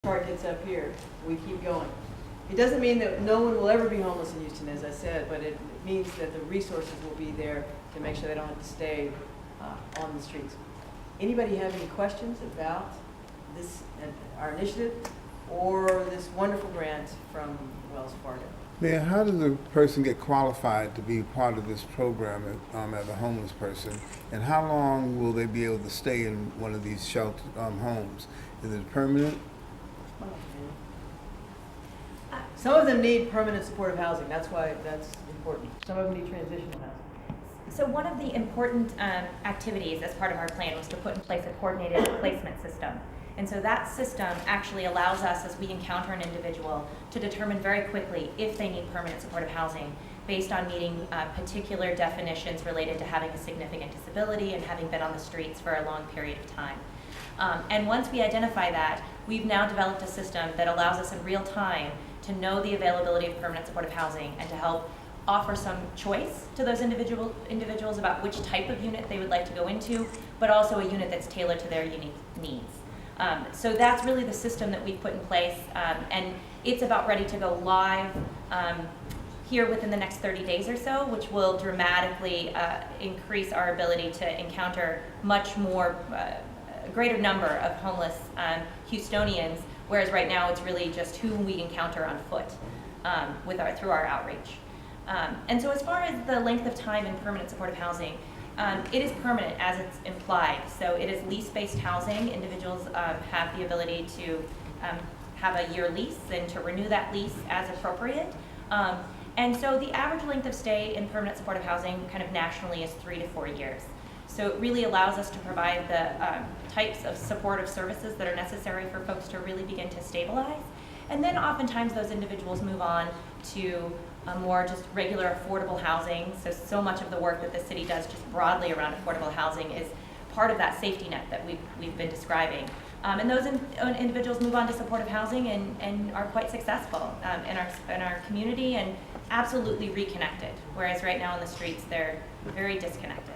chart gets up here, we keep going. It doesn't mean that no one will ever be homeless in Houston, as I said, but it means that the resources will be there to make sure they don't have to stay on the streets. Anybody have any questions about this, our initiative, or this wonderful grant from Wells Fargo? Mayor, how does a person get qualified to be part of this program as a homeless person, and how long will they be able to stay in one of these shelter homes? Is it permanent? Some of them need permanent supportive housing. That's why that's important. Some of them need transitional housing. So one of the important activities as part of our plan was to put in place a coordinated placement system. And so that system actually allows us, as we encounter an individual, to determine very quickly if they need permanent supportive housing based on meeting particular definitions related to having a significant disability and having been on the streets for a long period of time. And once we identify that, we've now developed a system that allows us in real time to know the availability of permanent supportive housing and to help offer some choice to those individuals about which type of unit they would like to go into, but also a unit that's tailored to their unique needs. So that's really the system that we've put in place, and it's about ready to go live here within the next 30 days or so, which will dramatically increase our ability to encounter much more, a greater number of homeless Houstonians, whereas right now it's really just who we encounter on foot through our outreach. And so as far as the length of time in permanent supportive housing, it is permanent as it's implied. So it is lease-based housing. Individuals have the ability to have a year lease and to renew that lease as appropriate. And so the average length of stay in permanent supportive housing kind of nationally is 3 to 4 years. So it really allows us to provide the types of supportive services that are necessary for folks to really begin to stabilize. And then oftentimes those individuals move on to more just regular affordable housing. So much of the work that the city does just broadly around affordable housing is part of that safety net that we've been describing. And those individuals move on to supportive housing and are quite successful in our community and absolutely reconnected. Whereas right now on the streets, they're very disconnected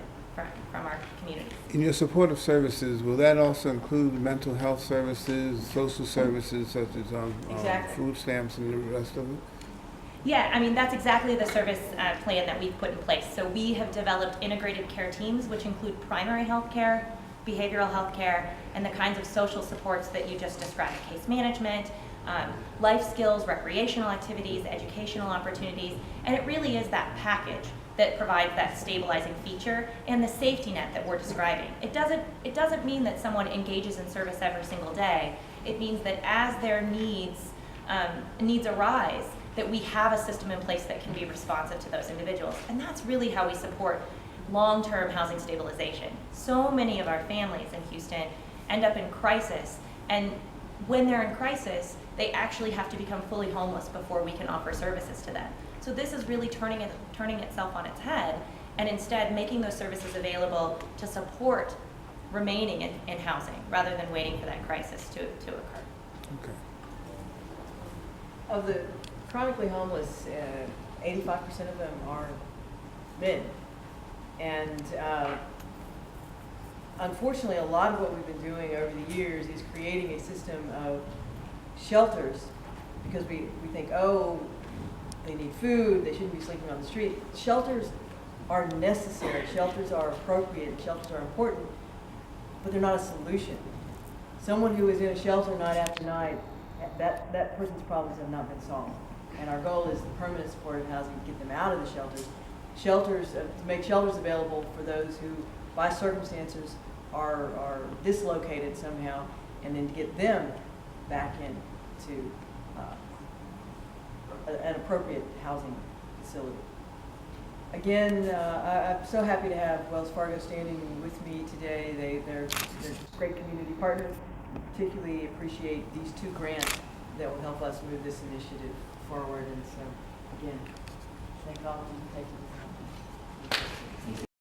from our community. In your supportive services, will that also include mental health services, social services such as Exactly. food stamps and the rest of it? Yeah, I mean, that's exactly the service plan that we've put in place. So we have developed integrated care teams, which include primary health care, behavioral health care, and the kinds of social supports that you just described: case management, life skills, recreational activities, educational opportunities. And it really is that package that provides that stabilizing feature and the safety net that we're describing. It doesn't mean that someone engages in service every single day. It means that as their needs arise, that we have a system in place that can be responsive to those individuals. And that's really how we support long-term housing stabilization. So many of our families in Houston end up in crisis, and when they're in crisis, they actually have to become fully homeless before we can offer services to them. So this is really turning itself on its head, and instead making those services available to support remaining in housing rather than waiting for that crisis to occur. Okay. Of the chronically homeless, 85% of them are men. And unfortunately, a lot of what we've been doing over the years is creating a system of shelters because we think, oh, they need food, they shouldn't be sleeping on the street. Shelters are necessary, shelters are appropriate, shelters are important, but they're not a solution. Someone who is in a shelter night after night, that person's problems have not been solved. And our goal is the permanent supportive housing to get them out of the shelters, to make shelters available for those who, by circumstances, are dislocated somehow, and then to get them back into an appropriate housing facility. Again, I'm so happy to have Wells Fargo standing with me today. They're a great community partner. Particularly appreciate these 2 grants that will help us move this initiative forward. And so, again, thank all of you for taking